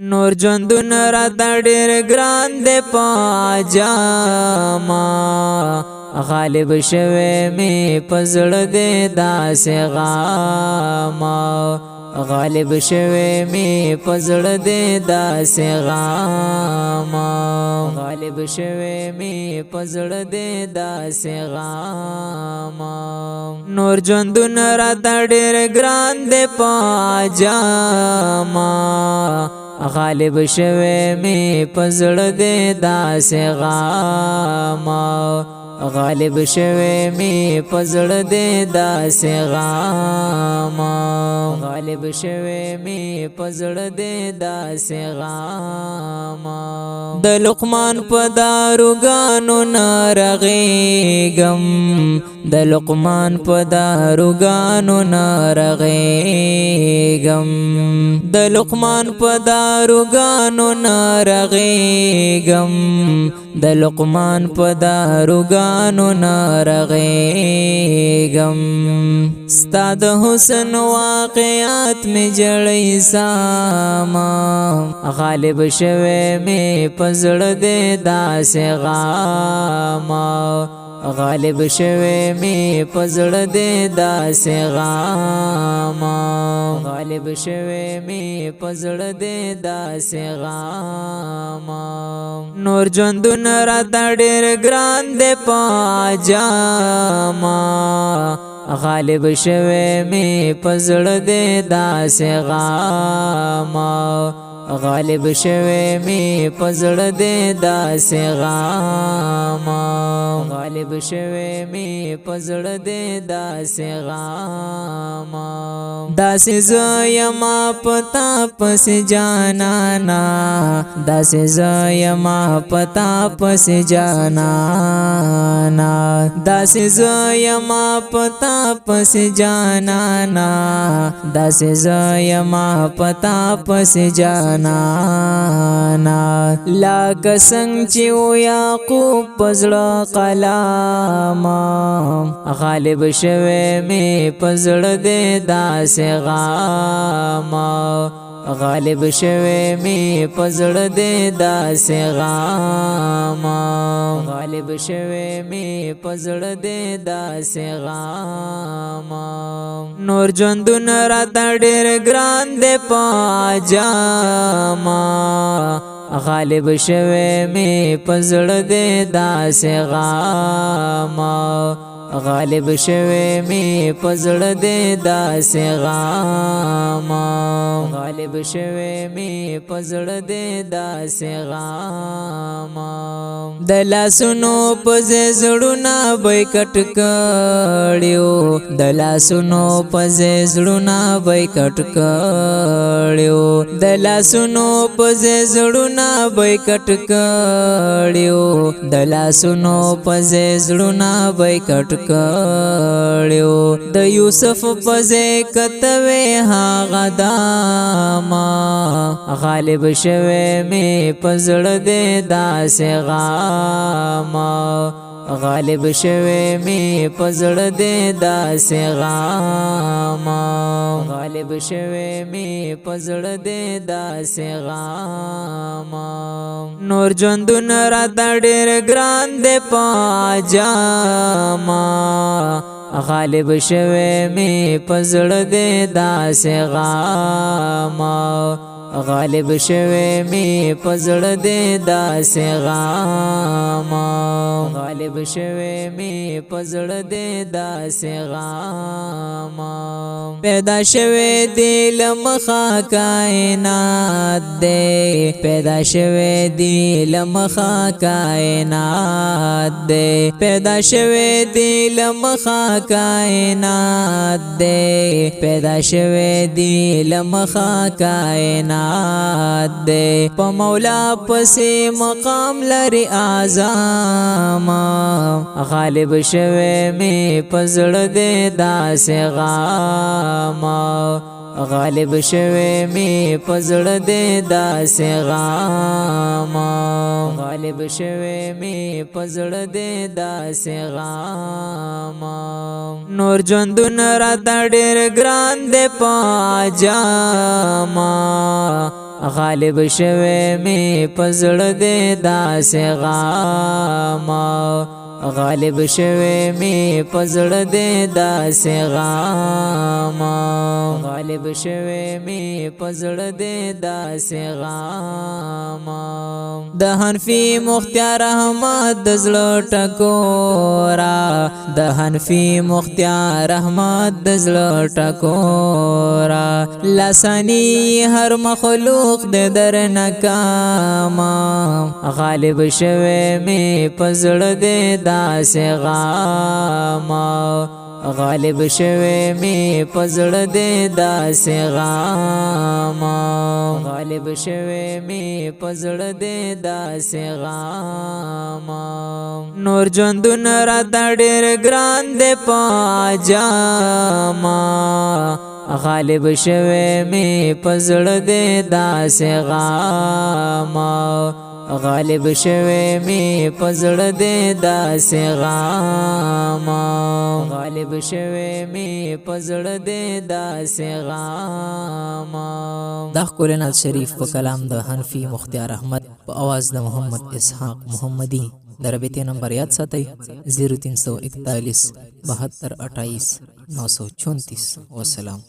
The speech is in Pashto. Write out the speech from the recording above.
نور ژوندون راته ډېر ګران دی په جاما غالب شوی می په زړه دی داسې غاما غالب شوی می په زړه دی داسې غاما غالب شوی می په زړه دی داسې غاما نور ژوندون راته ډېر ګران دی په جاما غالب شوی می په زړه دی داسې غاما غالب شوی می په زړه دی داسې غاما غالب شوی می په زړه دی داسې غاما د لقمان په داروګانو نارغېږم د لقمان په داروګانو نارغېږم د لقمان په داروګانو نارغېږم د لقمان په داروګانو نارغېږم ستا د حسن واقعات می جړۍ ساما غالب شوی می په زړه دی داسې غاما غالب شوی می په زړه دی داسې غاما غالب شوی می په زړه دی داسې غاما نور ژوندون راته ډېر ګران دی په جاما غالب شوی می په زړه دی داسې غاما غالب شوی می په زړه دی داسې غاما غالب شوی می په زړه دی داسې غاما داسې زه یما پتا پسې جانانا داسې زه یما پتا پسې جانانا داسې زه یما پتا پسې جانانا داسې زه یما پتا پسې جانانا لکه څنګه چې و یعقوب په زړه قلاما غالب شوی می په زړه دی داسې غاما غالب شوی می په زړه دی داسې غاما غالب شوی می په زړه دی داسې غاما نور ژوندون راته ډېر ګران دی په جاما غالب شوی می په زړه دی داسې غاما غالب شوی می په زړه دی داسې غاما غالب شوی می په زړه دی داسې غاما د لاسونو په زړونه به کټ کړیو د لاسونو په زړونه به کټ کړیو د لاسونو په زړونه به کټ کړیو د لاسونو په زړونه به کټ کړیو د یوسف په کتوي هغه داما غالب شوی می په زړه دی داسې غاما غالب شوی می په زړه دی داسې غاما غالب شوی می په زړه دی داسې غاما نور ژوندون راته ډېر ګران دی په جاما غالب شوی می په زړه دی داسې غاما غالب شوی می په زړه دی داسې غاما غالب شوی می په زړه دی داسې غاما پیدا شوی دی لمخه کائنات دی پیدا شوی دی لمخه کائنات دی پیدا شوی دی لمخه کائنات دی پیدا شوی دی لمخه کائنات دے پا مولا پسی مقام لري اعظاما غالب شوی می په زړه دی داسې غاما غالب شوی می په زړه دی داسې غاما غالب شوی می په زړه دی داسې غاما نور ژوندون راته ډېر ګران دی په جاما غالب شوه می پزړه دې داسې غام غالب شوه می پزړه دې داسې غام غالب شوه می پزړه دې داسې غام د حنفي مختار احمد د زړه ټکورا د حنفي مختار احمد د زړه ټکورا لسانی هر مخلوق د در نکاما غالب شوه می پزړه دې داسې غام غالب شوه می پزړه دې داسې غام غالب شوه می پزړه دې داسې غام نور ژوندون راته ډېر ګران دې پاجاما غالب شوه می پزړه دې داسې غام غالب شوه می پزړه دې داسې غام غالب شوه می پزړه دې داسې غام دا ښکلی نعت شریف په کلام د حنفي مختار احمد په اواز د محمد اسحاق محمدي د رابطې نمبر یاد ساتئ 0341 72 28 934 وسلام